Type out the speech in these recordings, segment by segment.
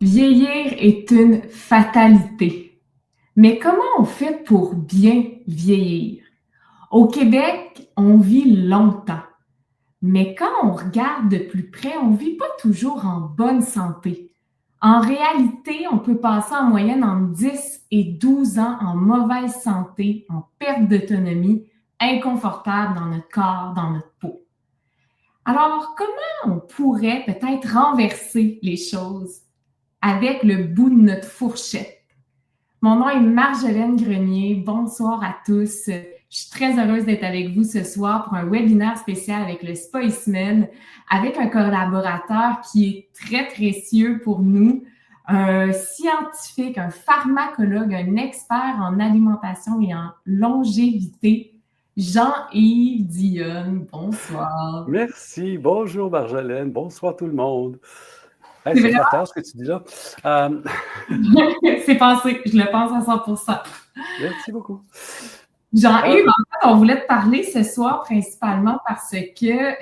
Vieillir est une fatalité. Mais comment on fait pour bien vieillir? Au Québec, on vit longtemps. Mais quand on regarde de plus près, on ne vit pas toujours en bonne santé. En réalité, on peut passer en moyenne entre 10 et 12 ans en mauvaise santé, en perte d'autonomie, inconfortable dans notre corps, dans notre peau. Alors, comment on pourrait peut-être renverser les choses avec le bout de notre fourchette? Mon nom est Marjolaine Grenier. Bonsoir à tous. Je suis très heureuse d'être avec vous ce soir pour un webinaire spécial avec le Spiceman, avec un collaborateur qui est très précieux pour nous, un scientifique, un pharmacologue, un expert en alimentation et en longévité, Jean-Yves Dionne. Bonsoir. Merci. Bonjour Marjolaine. Bonsoir tout le monde. Hey, C'est c'est vraiment... flatteur ce que tu dis là. Euh, C'est pensé, je le pense à 100%. Merci beaucoup. Jean-Yves, en fait, on voulait te parler ce soir principalement parce que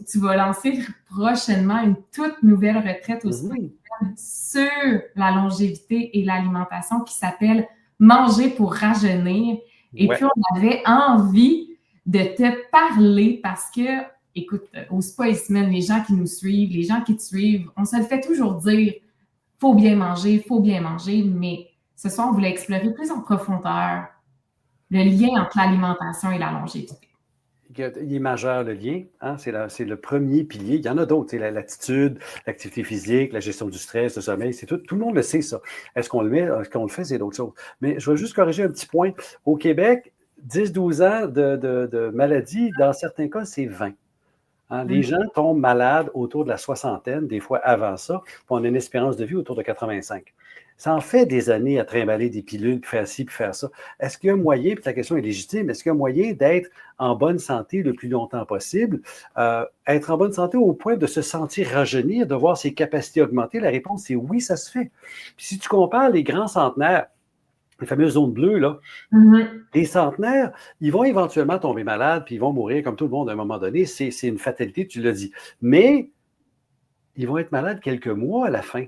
tu vas lancer prochainement une toute nouvelle retraite au Spiceman sur la longévité et l'alimentation qui s'appelle Manger pour rajeunir. Et puis, on avait envie de te parler parce que, écoute, au Spiceman, les gens qui nous suivent, les gens qui te suivent, on se le fait toujours dire, faut bien manger, mais ce soir, on voulait explorer plus en profondeur le lien entre l'alimentation et la longévité. Il est majeur le lien, hein? C'est le premier pilier. Il y en a d'autres, l'attitude, l'activité physique, la gestion du stress, le sommeil, c'est tout le monde le sait ça. Est-ce qu'on le met, est-ce qu'on le fait, c'est d'autres choses. Mais je vais juste corriger un petit point. Au Québec, 10-12 ans de maladie, dans certains cas, c'est 20. Hein? Les gens tombent malades autour de la soixantaine, des fois avant ça, puis on a une espérance de vie autour de 85. Ça en fait des années à trimballer des pilules, puis faire ci, puis faire ça. Est-ce qu'il y a un moyen, puis ta question est légitime, est-ce qu'il y a un moyen d'être en bonne santé le plus longtemps possible? Être en bonne santé au point de se sentir rajeunir, de voir ses capacités augmenter? La réponse, c'est oui, ça se fait. Puis si tu compares les grands centenaires, les fameuses zones bleues, là, les centenaires, ils vont éventuellement tomber malades, puis ils vont mourir comme tout le monde à un moment donné. C'est une fatalité, tu l'as dit. Mais ils vont être malades quelques mois à la fin.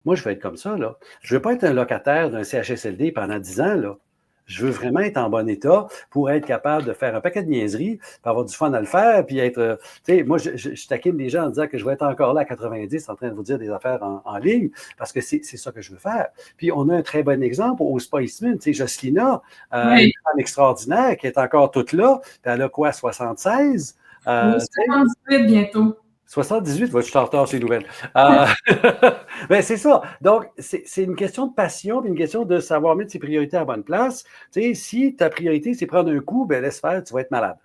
Moi, je veux être comme ça, là. Je ne veux pas être un locataire d'un CHSLD pendant 10 ans, là. Je veux vraiment être en bon état pour être capable de faire un paquet de niaiseries, puis avoir du fun à le faire, puis être... tu sais, moi, je taquine les gens en disant que je vais être encore là à 90 en train de vous dire des affaires en ligne, parce que c'est ça que je veux faire. Puis on a un très bon exemple au Spiceman, tu sais, Jocelyna, une femme extraordinaire qui est encore toute là, puis elle a quoi, 76? Oui, 78 bientôt. 78, je suis en retard sur les nouvelles. Ben, c'est ça. Donc, c'est une question de passion, puis une question de savoir mettre ses priorités à la bonne place. Tu sais, si ta priorité, c'est prendre un coup, ben laisse faire, tu vas être malade.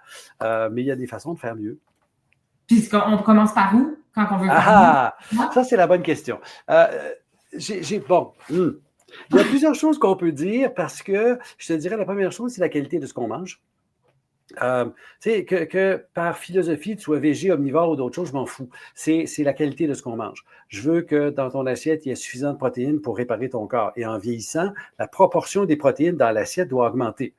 Mais il y a des façons de faire mieux. Puis, on commence par où quand on veut faire mieux? Ça, c'est la bonne question. Bon, il y a plusieurs choses qu'on peut dire parce que je te dirais la première chose, c'est la qualité de ce qu'on mange. Tu sais, que par philosophie, tu sois végé, omnivore ou d'autres choses, je m'en fous. C'est la qualité de ce qu'on mange. Je veux que dans ton assiette, il y ait suffisamment de protéines pour réparer ton corps. Et en vieillissant, la proportion des protéines dans l'assiette doit augmenter.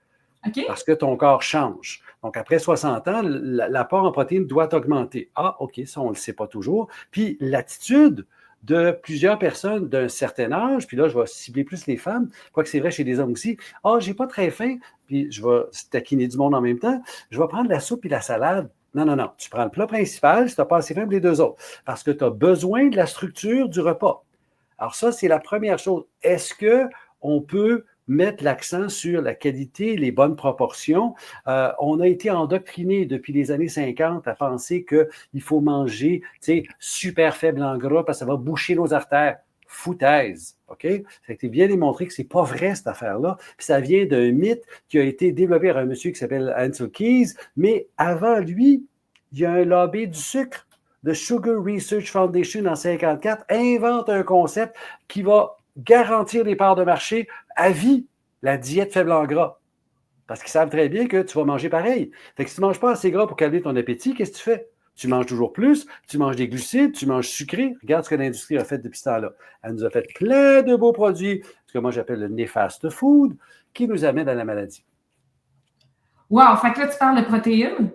Okay. Parce que ton corps change. Donc, après 60 ans, l'apport en protéines doit augmenter. Ah, OK, ça, on ne le sait pas toujours. Puis, l'attitude de plusieurs personnes d'un certain âge, puis là, je vais cibler plus les femmes, quoique c'est vrai chez les hommes aussi. Ah, j'ai pas très faim, puis je vais taquiner du monde en même temps. Je vais prendre la soupe et la salade. Non, non, non. Tu prends le plat principal si tu n'as pas assez faim pour les deux autres, parce que tu as besoin de la structure du repas. Alors ça, c'est la première chose. Est-ce qu'on peut mettre l'accent sur la qualité, les bonnes proportions? On a été endoctriné depuis les années 50 à penser qu'il faut manger super faible en gras parce que ça va boucher nos artères. Foutaise, OK? Ça a été bien démontré que c'est pas vrai, cette affaire-là. Puis ça vient d'un mythe qui a été développé par un monsieur qui s'appelle Ancel Keys, mais avant lui, il y a un lobby du sucre. The Sugar Research Foundation en 1954 invente un concept qui va garantir les parts de marché à vie, la diète faible en gras. Parce qu'ils savent très bien que tu vas manger pareil. Fait que si tu ne manges pas assez gras pour calmer ton appétit, qu'est-ce que tu fais? Tu manges toujours plus, tu manges des glucides, tu manges sucré. Regarde ce que l'industrie a fait depuis ce temps-là. Elle nous a fait plein de beaux produits, ce que moi j'appelle le néfaste food, qui nous amène à la maladie. Wow! Fait que là, tu parles de protéines?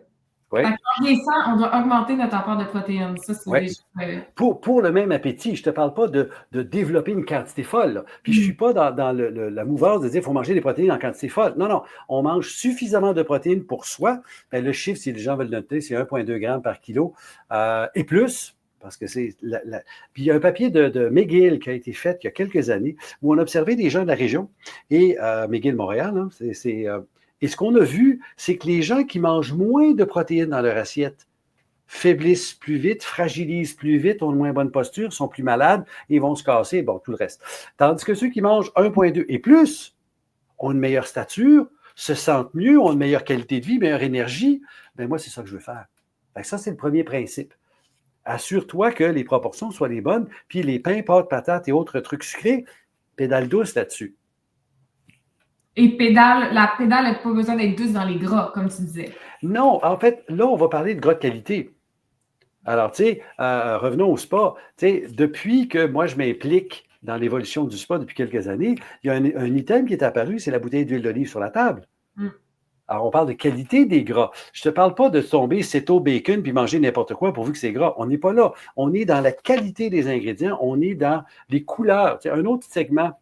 Oui. En vieillissant, on doit augmenter notre apport de protéines. Ça, c'est Ouais. déjà... Pour le même appétit, je ne te parle pas de développer une quantité folle. Là. Puis je ne suis pas dans la mouvance de dire qu'il faut manger des protéines en quantité folle. Non, non. On mange suffisamment de protéines pour soi. Ben, le chiffre, si les gens veulent le noter, c'est 1,2 g par kilo et plus. Parce que c'est Puis il y a un papier de McGill qui a été fait il y a quelques années où on a observé des gens de la région et McGill Montréal. Hein, et ce qu'on a vu, c'est que les gens qui mangent moins de protéines dans leur assiette faiblissent plus vite, fragilisent plus vite, ont une moins bonne posture, sont plus malades et vont se casser, bon, tout le reste. Tandis que ceux qui mangent 1,2 et plus ont une meilleure stature, se sentent mieux, ont une meilleure qualité de vie, meilleure énergie. Ben moi, c'est ça que je veux faire. Ben ça, c'est le premier principe. Assure-toi que les proportions soient les bonnes, puis les pains, pâtes, patates et autres trucs sucrés, pédale douce là-dessus. Et la pédale n'a pas besoin d'être douce dans les gras, comme tu disais. Non, en fait, là, on va parler de gras de qualité. Alors, tu sais, revenons au spa. Tu sais, depuis que moi, je m'implique dans l'évolution du spa depuis quelques années, il y a un item qui est apparu, c'est la bouteille d'huile d'olive sur la table. Alors, on parle de qualité des gras. Je ne te parle pas de tomber céto bacon puis manger n'importe quoi pourvu que c'est gras. On n'est pas là. On est dans la qualité des ingrédients. On est dans les couleurs. Tu sais, un autre segment.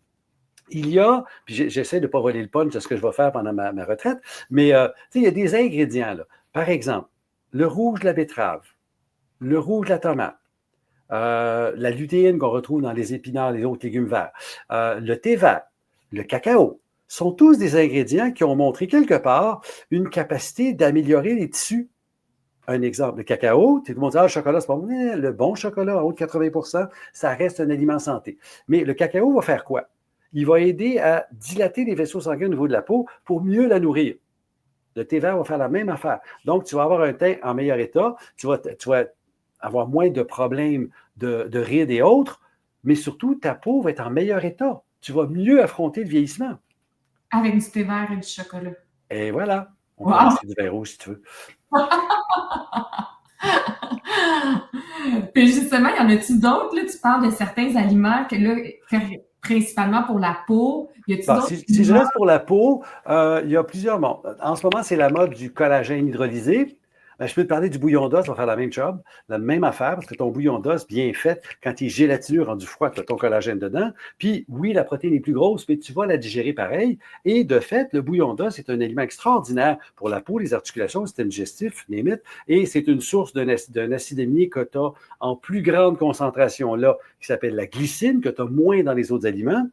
Il y a, puis j'essaie de ne pas voler le punch de ce que je vais faire pendant ma retraite, mais tu sais, il y a des ingrédients, là. Par exemple, le rouge de la betterave, le rouge de la tomate, la lutéine qu'on retrouve dans les épinards, les autres légumes verts, le thé vert, le cacao, sont tous des ingrédients qui ont montré quelque part une capacité d'améliorer les tissus. Un exemple, le cacao, tout le monde dit, le chocolat, c'est pas bon. Le bon chocolat, à haut de 80 %, ça reste un aliment santé. Mais le cacao va faire quoi? Il va aider à dilater les vaisseaux sanguins au niveau de la peau pour mieux la nourrir. Le thé vert va faire la même affaire. Donc, tu vas avoir un teint en meilleur état, tu vas avoir moins de problèmes de rides et autres, mais surtout, ta peau va être en meilleur état. Tu vas mieux affronter le vieillissement. Avec du thé vert et du chocolat. Et voilà. On peut rajouter du vin rouge si tu veux. Puis justement, y en a-tu d'autres? Là, tu parles de certains aliments que là, principalement pour la peau. Y a-t-il d'autres? Si je reste pour la peau, il y a plusieurs. Bon, en ce moment, c'est la mode du collagène hydrolysé. Ben, je peux te parler du bouillon d'os, on va faire la même job, la même affaire, parce que ton bouillon d'os, bien fait, quand il est gélatineux, rendu froid, tu as ton collagène dedans. Puis, oui, la protéine est plus grosse, mais tu vas la digérer pareil. Et de fait, le bouillon d'os est un aliment extraordinaire pour la peau, les articulations, le système digestif, les mythes. Et c'est une source d'un acide aminé que tu as en plus grande concentration là, qui s'appelle la glycine, que tu as moins dans les autres aliments.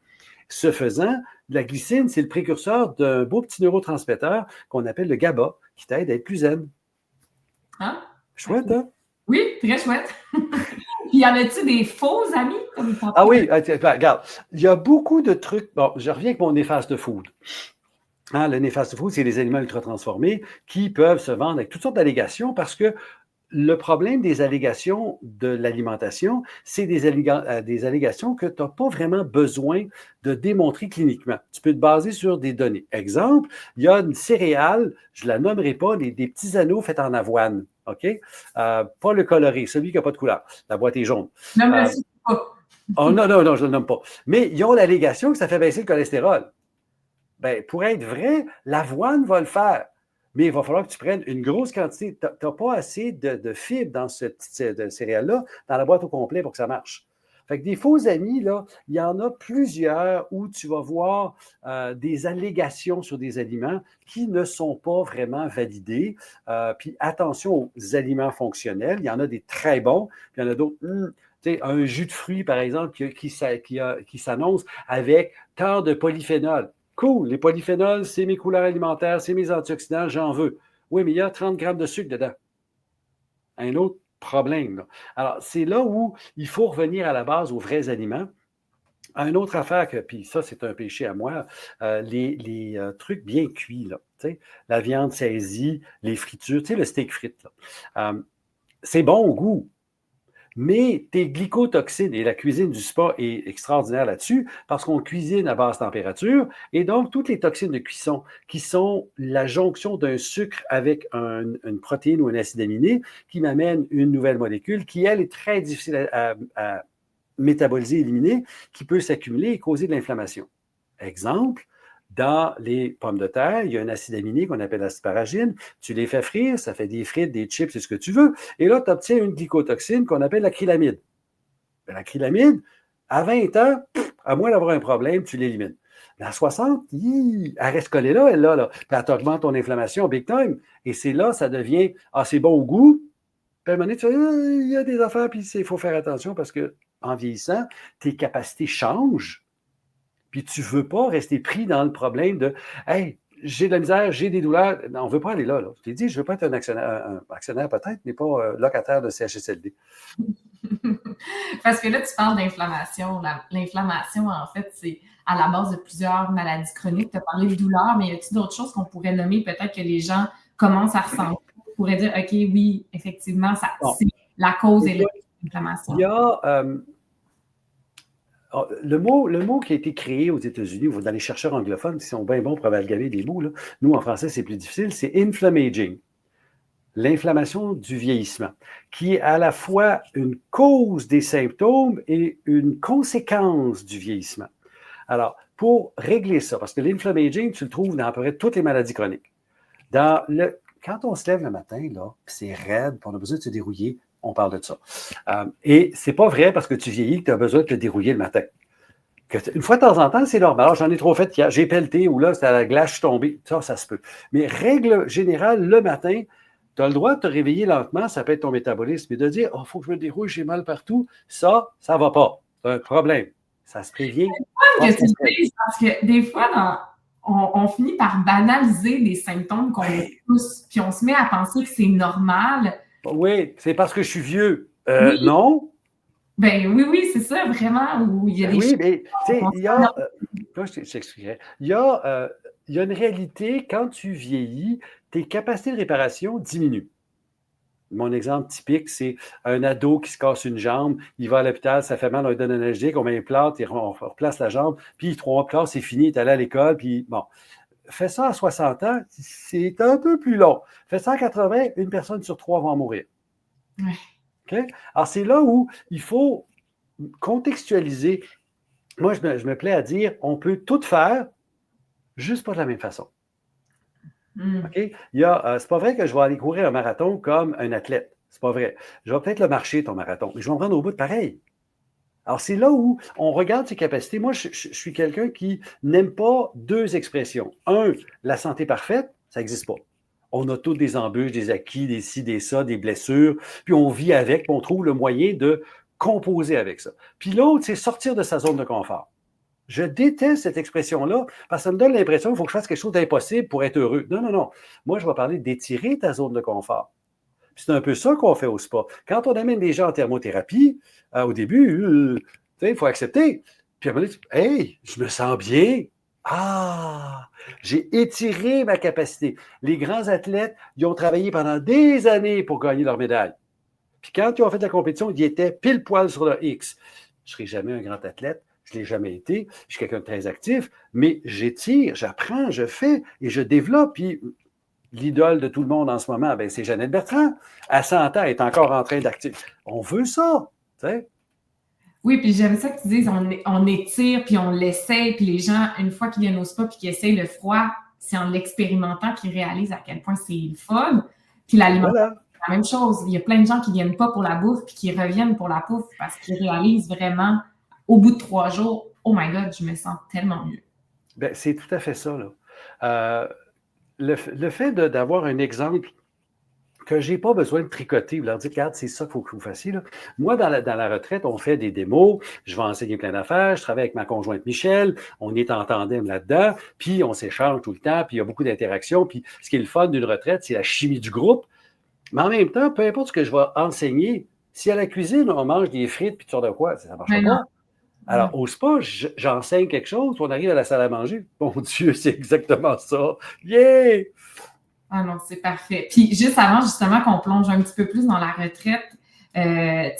Ce faisant, la glycine, c'est le précurseur d'un beau petit neurotransmetteur qu'on appelle le GABA, qui t'aide à être plus zen. Hein? Chouette, hein? Oui, très chouette. Puis, y en a-tu des faux amis? Ah oui, regarde, il y a beaucoup de trucs. Bon, je reviens avec mon néfaste food. Hein, le néfaste food, c'est les aliments ultra transformés qui peuvent se vendre avec toutes sortes d'allégations parce que le problème des allégations de l'alimentation, c'est des allégations que tu n'as pas vraiment besoin de démontrer cliniquement. Tu peux te baser sur des données. Exemple, il y a une céréale, je ne la nommerai pas, des petits anneaux faits en avoine. OK? Pas le coloré, celui qui n'a pas de couleur. La boîte est jaune. Non, mais c'est pas. Oh, non, je ne le nomme pas. Mais ils ont l'allégation que ça fait baisser le cholestérol. Bien, pour être vrai, l'avoine va le faire. Mais il va falloir que tu prennes une grosse quantité. Tu n'as pas assez de fibres dans ce céréale-là, dans la boîte au complet pour que ça marche. Fait que des faux amis, là, il y en a plusieurs où tu vas voir des allégations sur des aliments qui ne sont pas vraiment validés. Puis attention aux aliments fonctionnels. Il y en a des très bons, puis il y en a d'autres. Un jus de fruits, par exemple, qui s'annonce avec tant de polyphénol. Cool, les polyphénols, c'est mes couleurs alimentaires, c'est mes antioxydants, j'en veux. Oui, mais il y a 30 grammes de sucre dedans. Un autre problème. Là. Alors, c'est là où il faut revenir à la base aux vrais aliments. Une autre affaire, puis ça, c'est un péché à moi, les trucs bien cuits, là, la viande saisie, les fritures, le steak frites. C'est bon au goût. Mais tes glycotoxines, et la cuisine du spa est extraordinaire là-dessus, parce qu'on cuisine à basse température, et donc toutes les toxines de cuisson, qui sont la jonction d'un sucre avec une protéine ou un acide aminé, qui m'amène une nouvelle molécule, qui, elle, est très difficile à métaboliser, éliminer, qui peut s'accumuler et causer de l'inflammation. Exemple, Dans les pommes de terre, il y a un acide aminé qu'on appelle l'asparagine. Tu les fais frire, ça fait des frites, des chips, c'est ce que tu veux. Et là, tu obtiens une glycotoxine qu'on appelle l'acrylamide. L'acrylamide, à 20 ans, à moins d'avoir un problème, tu l'élimines. Mais à 60, elle reste collée là, elle là. Puis elle t'augmente ton inflammation big time. Et c'est là, ça devient, c'est bon au goût. Puis à un moment donné, tu dis, il y a des affaires, puis il faut faire attention parce qu'en vieillissant, tes capacités changent. Puis tu ne veux pas rester pris dans le problème de hey, j'ai de la misère, j'ai des douleurs. Non, on ne veut pas aller là. Je t'ai dit, je ne veux pas être un actionnaire peut-être, mais pas locataire de CHSLD. Parce que là, tu parles d'inflammation. L'inflammation, en fait, c'est à la base de plusieurs maladies chroniques. Tu as parlé de douleur, mais y a-t-il d'autres choses qu'on pourrait nommer peut-être que les gens commencent à ressentir? On pourrait dire, OK, oui, effectivement, c'est la cause et l'inflammation. Il y a le mot qui a été créé aux États-Unis, dans les chercheurs anglophones, qui sont bien bons pour amalgamer des mots, là. Nous, en français, c'est plus difficile, c'est inflammaging. L'inflammation du vieillissement, qui est à la fois une cause des symptômes et une conséquence du vieillissement. Alors, pour régler ça, parce que l'inflammaging, tu le trouves dans à peu près toutes les maladies chroniques. Quand on se lève le matin, là, c'est raide, puis on a besoin de se dérouiller, on parle de ça. Et c'est pas vrai parce que tu vieillis que tu as besoin de te dérouiller le matin. Une fois de temps en temps, c'est normal. Alors, j'en ai trop fait hier, j'ai pelleté ou là, c'était à la glace, je suis tombé. Ça se peut. Mais règle générale, le matin, tu as le droit de te réveiller lentement, ça peut être ton métabolisme, et de dire, oh, il faut que je me déroule, j'ai mal partout. Ça ne va pas. C'est un problème. Ça se prévient. C'est que tu le dises, parce que des fois, on finit par banaliser des symptômes qu'on a tous, puis on se met à penser que c'est normal. Oui, c'est parce que je suis vieux. Oui. Non. Ben oui, c'est ça, vraiment. Où il y a des oui, mais tu sais, il y a. Je t'expliquerai. Il y a une réalité, quand tu vieillis, tes capacités de réparation diminuent. Mon exemple typique, c'est un ado qui se casse une jambe, il va à l'hôpital, ça fait mal, on lui donne un analgésique, on met une plâtre, on replace la jambe, puis 3 mois plus tard, c'est fini, il est allé à l'école, puis bon. Fais ça à 60 ans, c'est un peu plus long. Fais ça à 80, une personne sur 3 va en mourir. Ouais. Okay? Alors, c'est là où il faut contextualiser. Moi, je me plais à dire, on peut tout faire, juste pas de la même façon. OK? C'est pas vrai que je vais aller courir un marathon comme un athlète. C'est pas vrai. Je vais peut-être le marcher, ton marathon, mais je vais me rendre au bout de pareil. Alors, c'est là où on regarde ses capacités. Moi, je suis quelqu'un qui n'aime pas 2 expressions. La santé parfaite, ça n'existe pas. On a tous des embûches, des acquis, des ci, des ça, des blessures, puis on vit avec, puis on trouve le moyen de composer avec ça. Puis l'autre, c'est sortir de sa zone de confort. Je déteste cette expression-là parce que ça me donne l'impression qu'il faut que je fasse quelque chose d'impossible pour être heureux. Non. Moi, je vais parler d'étirer ta zone de confort. Puis c'est un peu ça qu'on fait au spa. Quand on amène des gens en thermothérapie, au début, il faut accepter. Puis à un moment donné, hey, je me sens bien. J'ai étiré ma capacité. Les grands athlètes, ils ont travaillé pendant des années pour gagner leur médaille. Puis quand ils ont fait la compétition, ils étaient pile poil sur le X. Je ne serai jamais un grand athlète. Je ne l'ai jamais été. Je suis quelqu'un de très actif, mais j'étire, j'apprends, je fais et je développe. Puis l'idole de tout le monde en ce moment, c'est Jeannette Bertrand. À 100 ans, elle est encore en train d'activer. On veut ça, tu sais. Oui, puis j'aime ça que tu dises, on étire, puis on l'essaye, puis les gens, une fois qu'ils viennent au spa, puis qu'ils essayent le froid, c'est en l'expérimentant qu'ils réalisent à quel point c'est le fun. Puis l'alimentation, c'est la même chose. Il y a plein de gens qui ne viennent pas pour la bouffe, puis qui reviennent pour la bouffe parce qu'ils réalisent vraiment, au bout de 3 jours, oh my God, je me sens tellement mieux. C'est tout à fait ça, là. Le fait d'avoir un exemple que je n'ai pas besoin de tricoter, vous leur dire, regarde, c'est ça qu'il faut que vous fassiez. Là. Moi, dans la retraite, on fait des démos, je vais enseigner plein d'affaires, je travaille avec ma conjointe Michel, on est en tandem là-dedans, puis on s'échange tout le temps, puis il y a beaucoup d'interactions, puis ce qui est le fun d'une retraite, c'est la chimie du groupe. Mais en même temps, peu importe ce que je vais enseigner, si à la cuisine, on mange des frites, puis tu sors de quoi, ça ne marche pas. Alors, au spa, j'enseigne quelque chose, on arrive à la salle à manger. Mon Dieu, c'est exactement ça. Yeah! Ah non, c'est parfait. Puis juste avant, justement, qu'on plonge un petit peu plus dans la retraite, tu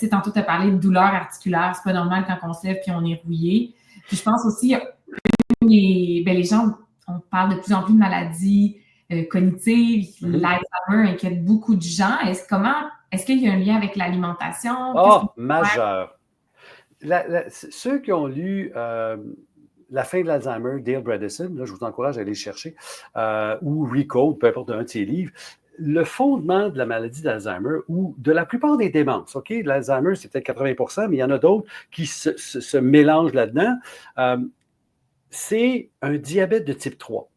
sais, tantôt, tu as parlé de douleur articulaire. C'est pas normal quand on se lève puis on est rouillé. Puis je pense aussi, les gens, on parle de plus en plus de maladies cognitives. L'Alzheimer inquiète beaucoup de gens. Est-ce qu'il y a un lien avec l'alimentation? Majeur. Ceux qui ont lu La fin de l'Alzheimer, Dale Bredesen, là, je vous encourage à aller le chercher, ou Recode, peu importe un de ses livres. Le fondement de la maladie d'Alzheimer ou de la plupart des démences, OK? L'Alzheimer, c'est peut-être 80%, mais il y en a d'autres qui se mélangent là-dedans. C'est un diabète de type 3.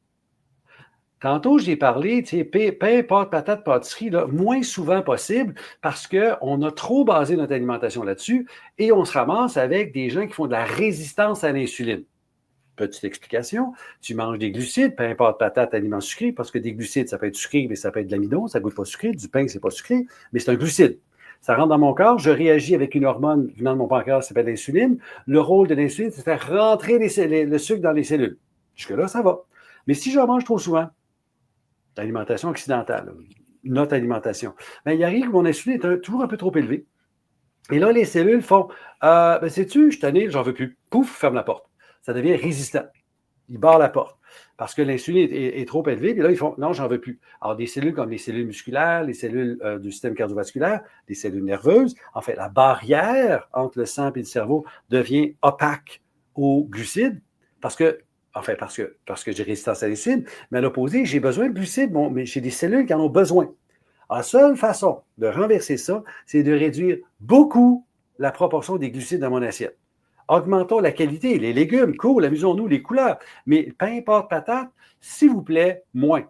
Tantôt, j'ai parlé, tu sais, pain, pâtes, patates, pâtisserie, là, moins souvent possible parce qu'on a trop basé notre alimentation là-dessus et on se ramasse avec des gens qui font de la résistance à l'insuline. Petite explication, tu manges des glucides, pain, pâtes, patates, aliments sucrés, parce que des glucides, ça peut être sucré, mais ça peut être de l'amidon, ça ne goûte pas sucré, du pain, c'est pas sucré, mais c'est un glucide. Ça rentre dans mon corps, je réagis avec une hormone venant de mon pancréas qui s'appelle l'insuline. Le rôle de l'insuline, c'est de faire rentrer le sucre dans les cellules. Jusque-là, ça va. Mais si je mange trop souvent, l'alimentation occidentale, notre alimentation, bien, il arrive que mon insuline est toujours un peu trop élevée. Et là, les cellules font sais-tu, je suis tanné, j'en veux plus. Pouf, ferme la porte. Ça devient résistant. Ils barrent la porte parce que l'insuline est trop élevée. Et là, ils font non, j'en veux plus. Alors, des cellules comme les cellules musculaires, les cellules du système cardiovasculaire, les cellules nerveuses, en fait, la barrière entre le sang et le cerveau devient opaque aux glucides parce que j'ai résistance à l'insuline, mais à l'opposé, j'ai besoin de glucides, mais j'ai des cellules qui en ont besoin. Alors, la seule façon de renverser ça, c'est de réduire beaucoup la proportion des glucides dans mon assiette. Augmentons la qualité, les légumes, cool, amusons-nous, les couleurs, mais pain, pâtes, patates, s'il vous plaît, moins.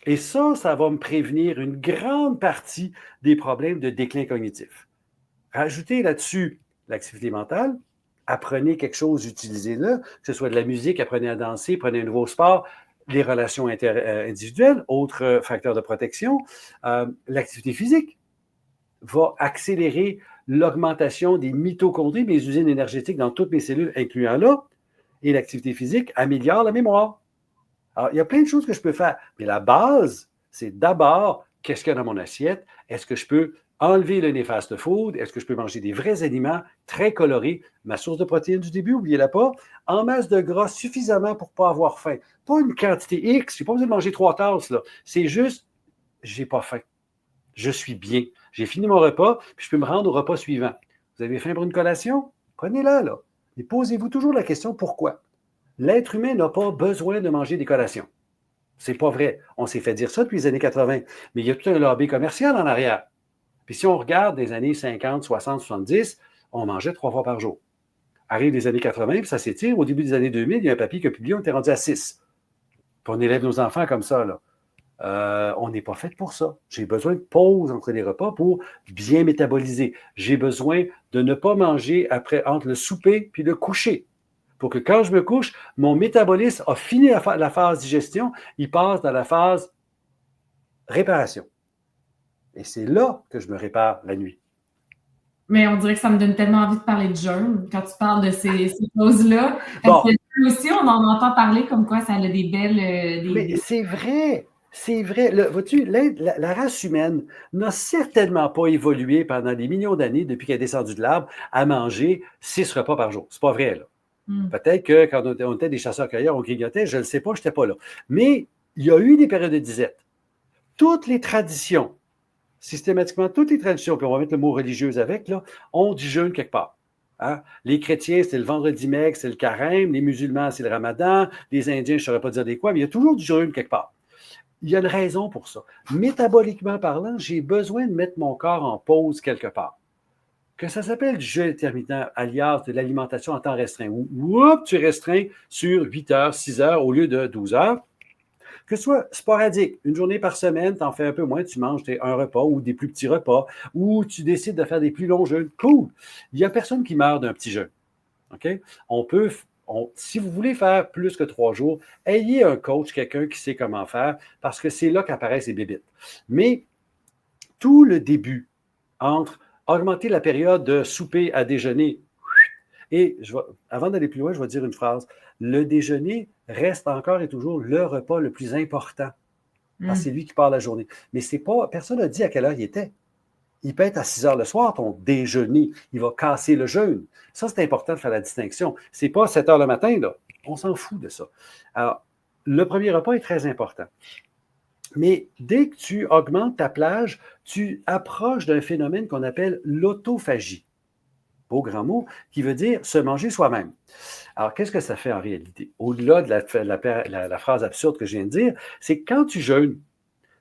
Et ça va me prévenir une grande partie des problèmes de déclin cognitif. Rajoutez là-dessus l'activité mentale, apprenez quelque chose, utilisez-le, que ce soit de la musique, apprenez à danser, prenez un nouveau sport, les relations individuelles, autres facteurs de protection, l'activité physique va accélérer l'augmentation des mitochondries, mes usines énergétiques dans toutes mes cellules, incluant là, et l'activité physique améliore la mémoire. Alors, il y a plein de choses que je peux faire, mais la base, c'est d'abord, qu'est-ce qu'il y a dans mon assiette? Est-ce que je peux enlever le néfaste food? Est-ce que je peux manger des vrais aliments très colorés? Ma source de protéines du début, n'oubliez-la pas. En masse de gras suffisamment pour ne pas avoir faim. Pas une quantité X, je n'ai pas besoin de manger 3 tasses, là. C'est juste, je n'ai pas faim. Je suis bien. J'ai fini mon repas, puis je peux me rendre au repas suivant. Vous avez faim pour une collation? Prenez-la, là. Et posez-vous toujours la question pourquoi. L'être humain n'a pas besoin de manger des collations. C'est pas vrai. On s'est fait dire ça depuis les années 80. Mais il y a tout un lobby commercial en arrière. Puis si on regarde des années 50, 60, 70, on mangeait 3 fois par jour. Arrive les années 80, puis ça s'étire. Au début des années 2000, il y a un papier qui a publié, on était rendu à 6. Puis on élève nos enfants comme ça, là. On n'est pas fait pour ça. J'ai besoin de pause entre les repas pour bien métaboliser. J'ai besoin de ne pas manger entre le souper puis le coucher. Pour que quand je me couche, mon métabolisme a fini la phase digestion, il passe dans la phase réparation. Et c'est là que je me répare la nuit. Mais on dirait que ça me donne tellement envie de parler de jeûne quand tu parles de ces choses-là. Bon. Parce que aussi, on en entend parler comme quoi ça a des belles... Mais c'est vrai. C'est vrai. Vois-tu, la race humaine n'a certainement pas évolué pendant des millions d'années depuis qu'elle est descendue de l'arbre à manger 6 repas par jour. C'est pas vrai, là. Peut-être que quand on était des chasseurs-cueilleurs, on grignotait, je ne le sais pas, je n'étais pas là. Mais il y a eu des périodes de disette. Toutes les traditions, systématiquement, toutes les traditions, puis on va mettre le mot religieuse avec, là, ont du jeûne quelque part. Hein? Les chrétiens, c'est le vendredi maigre, c'est le carême. Les musulmans, c'est le ramadan. Les Indiens, je ne saurais pas dire des quoi, mais il y a toujours du jeûne quelque part. Il y a une raison pour ça. Métaboliquement parlant, j'ai besoin de mettre mon corps en pause quelque part. Que ça s'appelle du jeûne intermittent, alias de l'alimentation en temps restreint, où tu restreins sur 8 heures, 6 heures au lieu de 12 heures. Que ce soit sporadique, une journée par semaine, tu en fais un peu moins, tu manges un repas ou des plus petits repas, ou tu décides de faire des plus longs jeûnes. Cool! Il n'y a personne qui meurt d'un petit jeûne. OK? Si vous voulez faire plus que 3 jours, ayez un coach, quelqu'un qui sait comment faire, parce que c'est là qu'apparaissent les bébites. Mais tout le début, entre augmenter la période de souper à déjeuner, et avant d'aller plus loin, je vais dire une phrase. Le déjeuner reste encore et toujours le repas le plus important, parce que c'est lui qui part la journée. Mais personne n'a dit à quelle heure il était. Il peut être à 6 heures le soir, ton déjeuner. Il va casser le jeûne. Ça, c'est important de faire la distinction. Ce n'est pas 7 heures le matin, là. On s'en fout de ça. Alors, le premier repas est très important. Mais dès que tu augmentes ta plage, tu approches d'un phénomène qu'on appelle l'autophagie. Beau grand mot, qui veut dire se manger soi-même. Alors, qu'est-ce que ça fait en réalité? Au-delà de la phrase absurde que je viens de dire, c'est que quand tu jeûnes,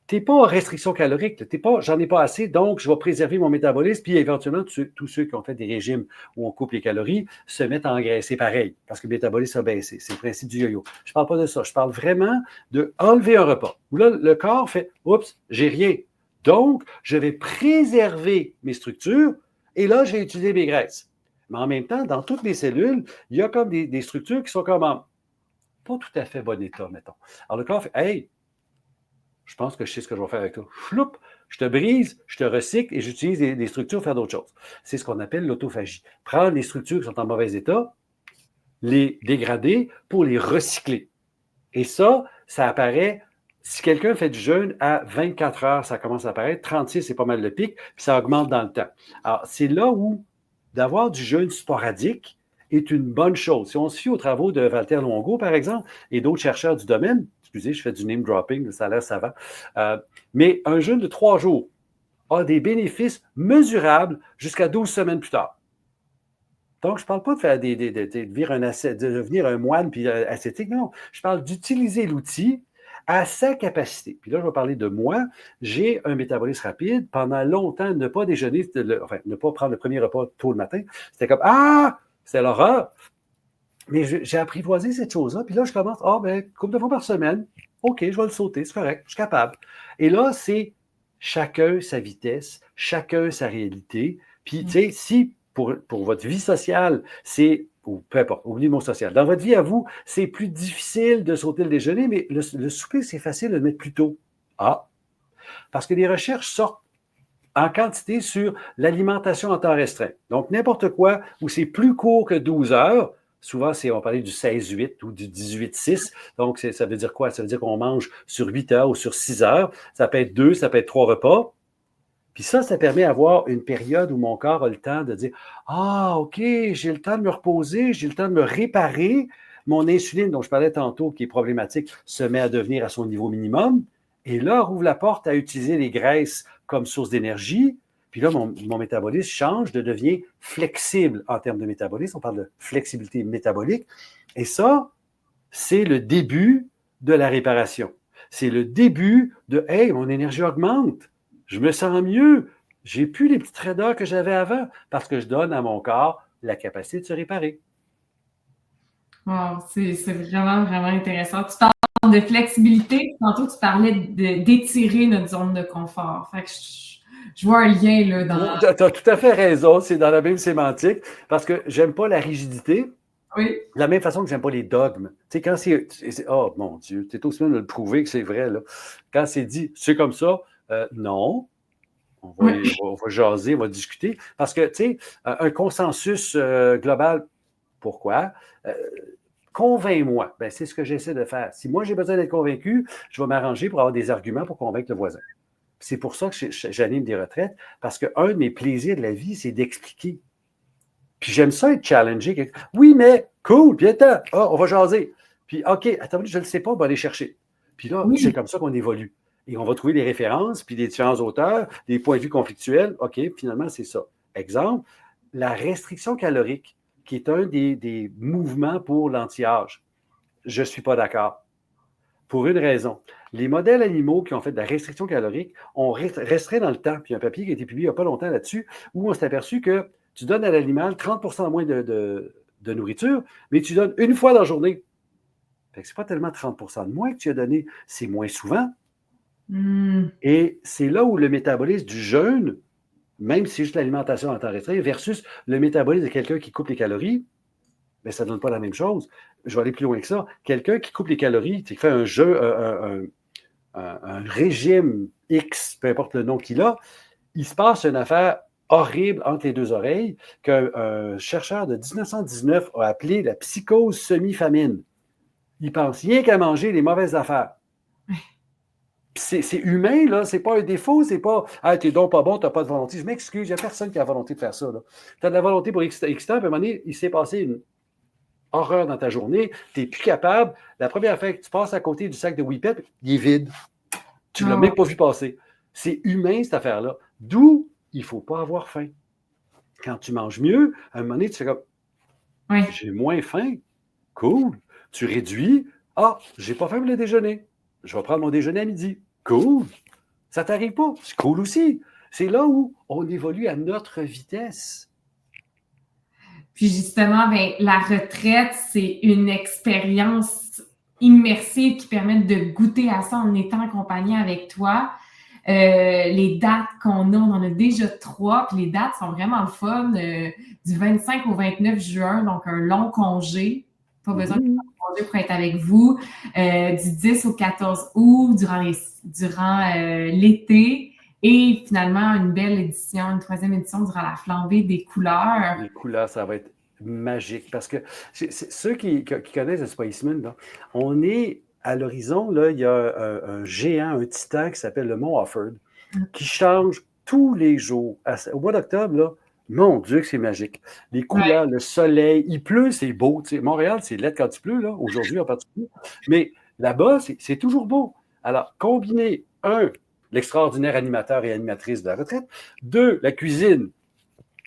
tu n'es pas en restriction calorique. T'es pas, j'en ai pas assez, donc je vais préserver mon métabolisme. Puis éventuellement, tous ceux qui ont fait des régimes où on coupe les calories se mettent à engraisser pareil, parce que le métabolisme a baissé. C'est le principe du yo-yo. Je ne parle pas de ça. Je parle vraiment de enlever un repas. Où là, le corps fait « Oups, j'ai rien. Donc, je vais préserver mes structures et là, je vais utiliser mes graisses. » Mais en même temps, dans toutes mes cellules, il y a comme des structures qui sont comme en pas tout à fait bon état, mettons. Alors le corps fait « Hey, je pense que je sais ce que je vais faire avec toi. Floup, je te brise, je te recycle et j'utilise des structures pour faire d'autres choses. » C'est ce qu'on appelle l'autophagie. Prendre les structures qui sont en mauvais état, les dégrader pour les recycler. Et ça apparaît, si quelqu'un fait du jeûne à 24 heures, ça commence à apparaître. 36, c'est pas mal le pic, puis ça augmente dans le temps. Alors, c'est là où d'avoir du jeûne sporadique est une bonne chose. Si on se fie aux travaux de Valter Longo, par exemple, et d'autres chercheurs du domaine, excusez, je fais du name dropping, ça a l'air savant, mais un jeûne de 3 jours a des bénéfices mesurables jusqu'à 12 semaines plus tard. Donc, je ne parle pas de faire de devenir un moine puis ascétique, non. Je parle d'utiliser l'outil à sa capacité. Puis là, je vais parler de moi. J'ai un métabolisme rapide. Pendant longtemps, ne pas déjeuner, ne pas prendre le premier repas tôt le matin, c'était comme « Ah! C'est l'horreur! » Mais j'ai apprivoisé cette chose-là. Puis là, je commence « Ah, ben, couple de fois par semaine. OK, je vais le sauter, c'est correct, je suis capable. » Et là, c'est chacun sa vitesse, chacun sa réalité. Puis, tu sais, si pour votre vie sociale, ou peu importe, oubliez le mot social. Dans votre vie à vous, c'est plus difficile de sauter le déjeuner, mais le souper, c'est facile de le mettre plus tôt. Ah! Parce que les recherches sortent en quantité sur l'alimentation en temps restreint. Donc, n'importe quoi où c'est plus court que 12 heures, souvent, on va parler du 16-8 ou du 18-6. Donc, ça veut dire quoi? Ça veut dire qu'on mange sur 8 heures ou sur 6 heures. Ça peut être 2, ça peut être 3 repas. Puis ça permet d'avoir une période où mon corps a le temps de dire « Ah, OK, j'ai le temps de me reposer, j'ai le temps de me réparer. » Mon insuline, dont je parlais tantôt, qui est problématique, se met à devenir à son niveau minimum. Et là, rouvre la porte à utiliser les graisses comme source d'énergie. Puis là, mon métabolisme change, devient flexible en termes de métabolisme. On parle de flexibilité métabolique. Et ça, c'est le début de la réparation. C'est le début de « Hey, mon énergie augmente. Je me sens mieux. J'ai plus les petites raideurs que j'avais avant parce que je donne à mon corps la capacité de se réparer. » Wow, c'est vraiment, vraiment intéressant. Tu parles de flexibilité. Tantôt, tu parlais d'étirer notre zone de confort. Fait que je vois un lien là, dans... Tu as tout à fait raison. C'est dans la même sémantique parce que j'aime pas la rigidité. Oui. De la même façon que j'aime pas les dogmes. Tu sais, quand oh mon Dieu, tu es aussi bien de le prouver que c'est vrai, là. Quand c'est dit, c'est comme ça, non. On va jaser, on va discuter. Parce que, tu sais, un consensus global, pourquoi? Convainc-moi. Ben, c'est ce que j'essaie de faire. Si moi, j'ai besoin d'être convaincu, je vais m'arranger pour avoir des arguments pour convaincre le voisin. C'est pour ça que j'anime des retraites, parce qu'un de mes plaisirs de la vie, c'est d'expliquer. Puis j'aime ça être challengé. Oui, mais cool, puis attends, on va jaser. Puis OK, attends, je ne le sais pas, on va aller chercher. Puis là, oui. C'est comme ça qu'on évolue. Et on va trouver des références, puis des différents auteurs, des points de vue conflictuels. OK, finalement, c'est ça. Exemple, la restriction calorique, qui est un des mouvements pour l'anti-âge. Je ne suis pas d'accord. Pour une raison. Les modèles animaux qui ont fait de la restriction calorique ont restreint dans le temps. Puis il y a un papier qui a été publié il n'y a pas longtemps là-dessus, où on s'est aperçu que tu donnes à l'animal 30% moins de nourriture, mais tu donnes une fois dans la journée. Ce n'est pas tellement 30% de moins que tu as donné, c'est moins souvent. Et c'est là où le métabolisme du jeûne, même si c'est juste l'alimentation en temps restreint, versus le métabolisme de quelqu'un qui coupe les calories, bien, ça ne donne pas la même chose. Je vais aller plus loin que ça. Quelqu'un qui coupe les calories, qui fait un régime X, peu importe le nom qu'il a, il se passe une affaire horrible entre les deux oreilles qu'un chercheur de 1919 a appelé la psychose semi-famine. Il pense rien qu'à manger les mauvaises affaires. C'est humain, là, c'est pas un défaut, c'est pas « Ah, t'es donc pas bon, t'as pas de volonté. » Je m'excuse, il n'y a personne qui a la volonté de faire ça. Tu as de la volonté pour X temps, puis à un moment donné, il s'est passé une horreur dans ta journée, tu n'es plus capable. La première fois que tu passes à côté du sac de Whippet, il est vide. Tu ne l'as même pas vu passer. C'est humain, cette affaire-là. D'où il ne faut pas avoir faim. Quand tu manges mieux, à un moment donné, tu fais comme « J'ai moins faim. Cool. Tu réduis. Ah, j'ai pas faim pour le déjeuner. Je vais prendre mon déjeuner à midi. Cool. Ça t'arrive pas. C'est cool aussi. C'est là où on évolue à notre vitesse. Puis justement, ben, la retraite, c'est une expérience immersive qui permet de goûter à ça en étant accompagné avec toi. Les dates qu'on a, on en a déjà 3, puis les dates sont vraiment le fun. Du 25 au 29 juin, donc un long congé. Pas besoin de congé pour être avec vous. Du 10 au 14 août, durant l'été. Et finalement, une belle édition, une 3e édition durant la flambée des couleurs. Les couleurs, ça va être magique parce que ceux qui connaissent le Spaceman, là, on est à l'horizon, là, il y a un géant, un titan qui s'appelle le mont Offord qui change tous les jours. Au mois d'octobre, là, mon Dieu que c'est magique. Les couleurs, le soleil, il pleut, c'est beau. Tu sais, Montréal, c'est laid quand il pleut, là, aujourd'hui en particulier. Mais là-bas, c'est toujours beau. Alors, combiner, l'extraordinaire animateur et animatrice de la retraite, 2, la cuisine,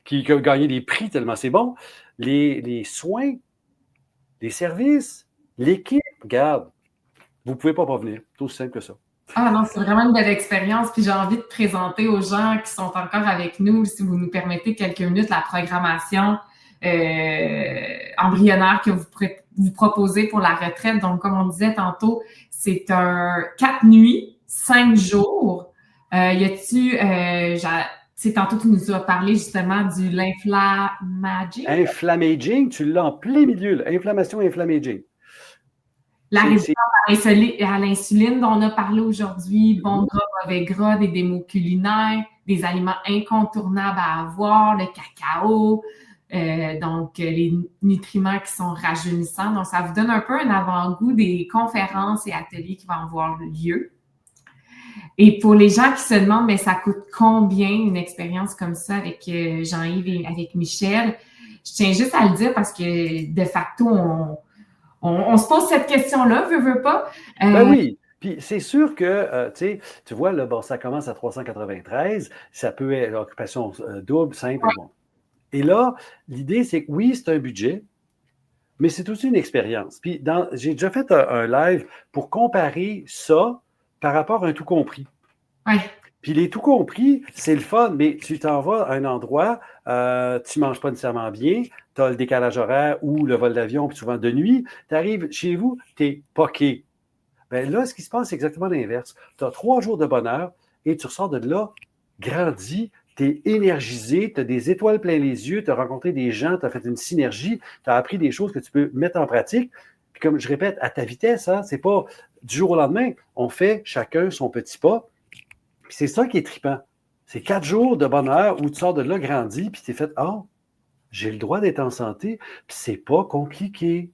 qui a gagné des prix tellement c'est bon, les soins, les services, l'équipe, regarde, vous ne pouvez pas venir. C'est aussi simple que ça. Ah non, c'est vraiment une belle expérience. Puis j'ai envie de présenter aux gens qui sont encore avec nous, si vous nous permettez quelques minutes, la programmation embryonnaire que vous proposez pour la retraite. Donc, comme on disait tantôt, c'est un 4 nuits, 5 jours. Tantôt, tu nous as parlé justement du l'inflammaging. Inflammaging, tu l'as en plein milieu, là. Inflammation, inflammaging. La résistance à l'insuline dont on a parlé aujourd'hui, bon gras, mauvais gras, des démos culinaires, des aliments incontournables à avoir, le cacao, donc les nutriments qui sont rajeunissants. Donc, ça vous donne un peu un avant-goût des conférences et ateliers qui vont avoir lieu. Et pour les gens qui se demandent, mais ça coûte combien une expérience comme ça avec Jean-Yves et avec Michel, je tiens juste à le dire parce que de facto, on se pose cette question-là, veut pas. Ben oui. Puis c'est sûr que, tu vois, là, bon, ça commence à 393, ça peut être occupation double, simple, bon. Et là, l'idée, c'est que oui, c'est un budget, mais c'est aussi une expérience. Puis j'ai déjà fait un live pour comparer ça par rapport à un tout compris. Oui. Puis les tout compris, c'est le fun, mais tu t'en vas à un endroit, tu ne manges pas nécessairement bien, tu as le décalage horaire ou le vol d'avion, puis souvent de nuit, tu arrives chez vous, tu es poqué. Bien là, ce qui se passe, c'est exactement l'inverse. Tu as 3 jours de bonheur et tu ressors de là grandi, tu es énergisé, tu as des étoiles plein les yeux, tu as rencontré des gens, tu as fait une synergie, tu as appris des choses que tu peux mettre en pratique. Puis comme je répète, à ta vitesse, hein, c'est pas du jour au lendemain, on fait chacun son petit pas. Puis c'est ça qui est trippant. C'est 4 jours de bonheur où tu sors de là grandi, puis tu t'es fait « Ah, j'ai le droit d'être en santé, puis c'est pas compliqué. »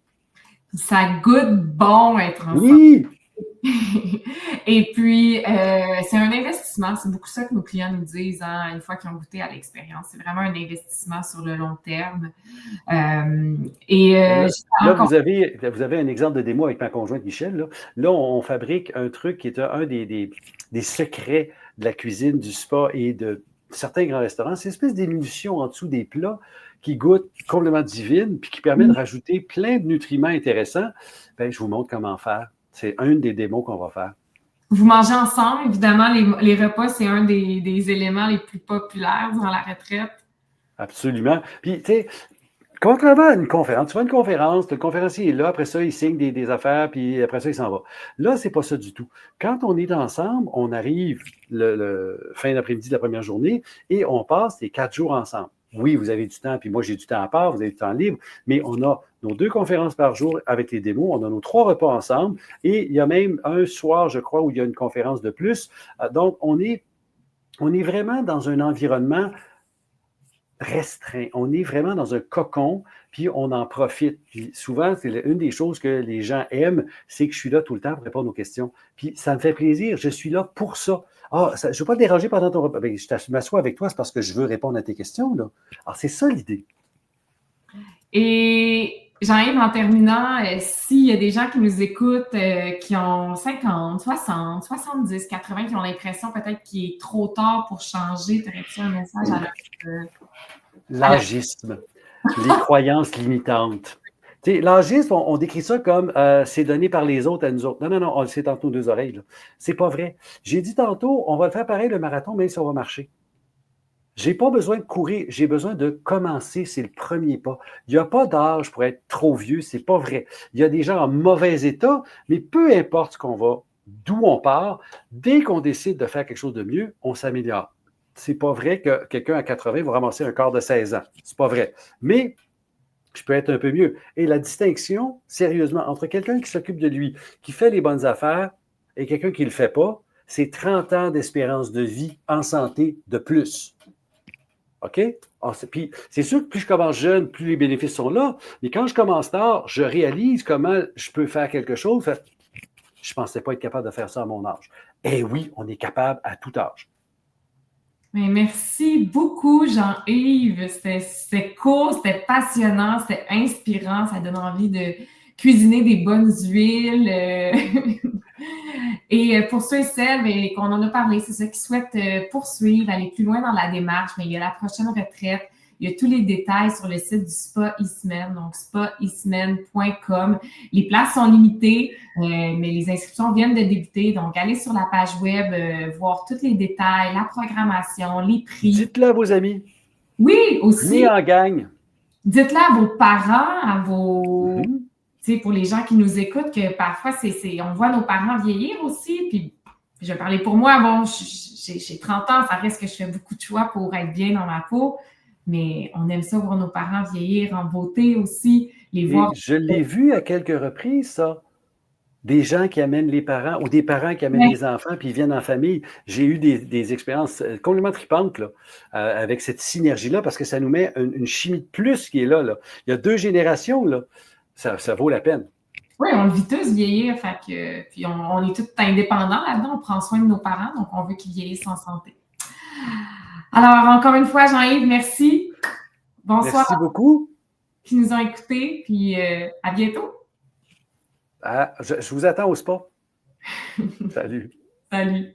Ça goûte bon être en santé. Oui! Et puis, c'est un investissement. C'est beaucoup ça que nos clients nous disent une fois qu'ils ont goûté à l'expérience. C'est vraiment un investissement sur le long terme. Là, vous avez un exemple de démo avec ma conjointe Michel. Là, on fabrique un truc qui est un des secrets de la cuisine, du spa et de certains grands restaurants. C'est une espèce d'émulsion en dessous des plats qui goûte complètement divine puis qui permet de rajouter plein de nutriments intéressants. Bien, je vous montre comment faire. C'est une des démos qu'on va faire. Vous mangez ensemble, évidemment, les repas, c'est un des éléments les plus populaires durant la retraite. Absolument. Puis, tu sais, contrairement à une conférence, tu vois une conférence, le conférencier est là, après ça, il signe des affaires, puis après ça, il s'en va. Là, c'est pas ça du tout. Quand on est ensemble, on arrive le fin d'après-midi de la première journée et on passe les 4 jours ensemble. Oui, vous avez du temps, puis moi, j'ai du temps à part, vous avez du temps libre, mais on a nos 2 conférences par jour avec les démos, on a nos 3 repas ensemble, et il y a même un soir, je crois, où il y a une conférence de plus. Donc, on est vraiment dans un environnement restreint. On est vraiment dans un cocon, puis on en profite. Puis souvent, c'est une des choses que les gens aiment, c'est que je suis là tout le temps pour répondre aux questions. Puis ça me fait plaisir, je suis là pour ça. Ah, je ne veux pas te déranger pendant ton repas. Bien, je m'assois avec toi, c'est parce que je veux répondre à tes questions, là. Alors, c'est ça l'idée. Et Jean-Yves, en terminant, s'il y a des gens qui nous écoutent, qui ont 50, 60, 70, 80, qui ont l'impression peut-être qu'il est trop tard pour changer, t'aurais-tu un message à leur... L'agisme, les croyances limitantes. Tu sais, l'âgisme, on décrit ça comme c'est donné par les autres à nous autres. Non, non, non, on le sait tantôt deux oreilles. C'est pas vrai. J'ai dit tantôt, on va le faire pareil le marathon, même si on va marcher. J'ai pas besoin de courir, j'ai besoin de commencer, c'est le premier pas. Il n'y a pas d'âge pour être trop vieux, c'est pas vrai. Il y a des gens en mauvais état, mais peu importe ce qu'on va, d'où on part, dès qu'on décide de faire quelque chose de mieux, on s'améliore. C'est pas vrai que quelqu'un à 80 va ramasser un corps de 16 ans. C'est pas vrai. Mais je peux être un peu mieux. Et la distinction, sérieusement, entre quelqu'un qui s'occupe de lui, qui fait les bonnes affaires, et quelqu'un qui ne le fait pas, c'est 30 ans d'espérance de vie en santé de plus. OK? Puis, c'est sûr que plus je commence jeune, plus les bénéfices sont là. Mais quand je commence tard, je réalise comment je peux faire quelque chose. Je ne pensais pas être capable de faire ça à mon âge. Eh oui, on est capable à tout âge. Mais merci beaucoup, Jean-Yves. C'était court, c'était passionnant, c'était inspirant. Ça donne envie de cuisiner des bonnes huiles. Et pour ceux et celles qu'on en a parlé, c'est ceux qui souhaitent poursuivre, aller plus loin dans la démarche, mais il y a la prochaine retraite. Il y a tous les détails sur le site du Spa Eastman, donc spaeastman.com. Les places sont limitées, mais les inscriptions viennent de débuter. Donc, allez sur la page web, voir tous les détails, la programmation, les prix. Dites-le à vos amis. Oui, aussi. Venez en gang. Dites-le à vos parents, à vos... Tu sais, pour les gens qui nous écoutent, que parfois, on voit nos parents vieillir aussi. Puis, je vais parler pour moi. Bon, j'ai 30 ans, ça reste que je fais beaucoup de choix pour être bien dans ma peau. Mais on aime ça voir nos parents vieillir en beauté aussi, les voir. Et je l'ai vu à quelques reprises, ça. Des gens qui amènent les parents ou des parents qui amènent les enfants puis ils viennent en famille. J'ai eu des expériences complètement tripantes là, avec cette synergie-là parce que ça nous met une chimie de plus qui est là. Il y a 2 générations, là. Ça vaut la peine. Oui, on le vit tous vieillir, puis on est tous indépendants là-dedans, on prend soin de nos parents, donc on veut qu'ils vieillissent en santé. Alors, encore une fois, Jean-Yves, merci. Bonsoir. Merci beaucoup. Qui nous ont écoutés, puis à bientôt. Je vous attends au spa. Salut. Salut.